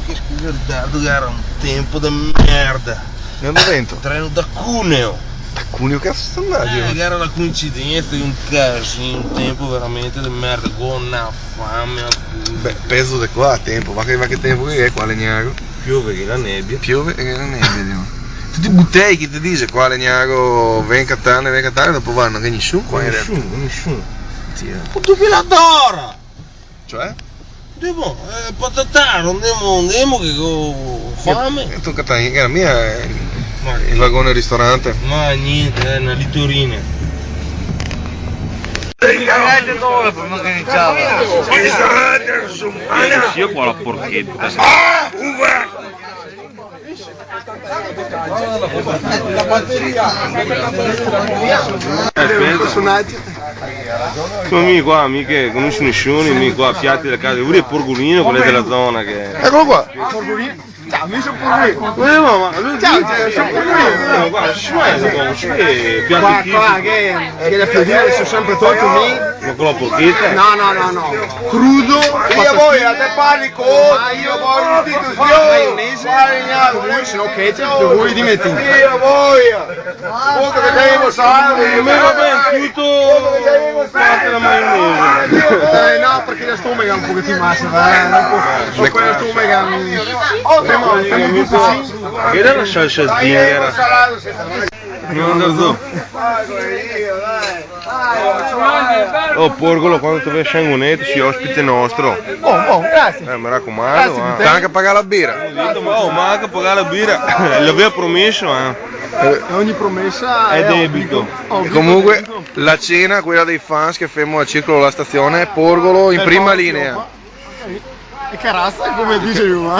che ricordato che era un tempo di merda. Ne hanno vento? Treno da Cuneo. Da Cuneo cazzo sta andando? Che era una coincidenza di un casino, un tempo veramente di merda, con una fame. Beh, peso di qua a tempo, ma che tempo che è qua Legnago? Piove che la nebbia. Piove e la nebbia, tutti i buttei che ti dice qua Legnago, ven Catania, dopo vanno che nessuno qua in realtà. Nessuno. Tu la d'ora! Cioè? Devo, patataro, andiamo che ho fame. Tu Catania, che era mia il vagone ristorante. Ma niente, è una litorina. Io qua la porchetta. La batteria. Sono qua, mica conosci nessuno, mi qua piatti da casa, pure il porgolino, quello della zona che. Eccolo qua. Ciao, mi sono porgolino. Ma lui ciao, sono porgolino. Guarda, Qua che le fedine sono sempre tolto me. Ma con la porchetta? No. Crudo. Io voglio, te parli con. Ma io voglio maionese. Voi se no ketchup, per voi dimetti. Io voglio. Molto che devo salve. Me va bene tutto parte la maionese. No, perché la stomaca è un pochettino massa, non può. So quella stomaca. Che era la salsa zingara? Non andavo. Oh porgolo, quando ti vai a Sciangonetto ci ospite nostro. Oh, grazie. Mi raccomando, C'è anche a pagare la birra. Oh, ma anche pagare la birra. L'aveva promesso, Ogni promessa è debito. Comunque la cena, quella dei fans che fermo al circolo la stazione, porgolo in prima linea. E carazza come dice lui,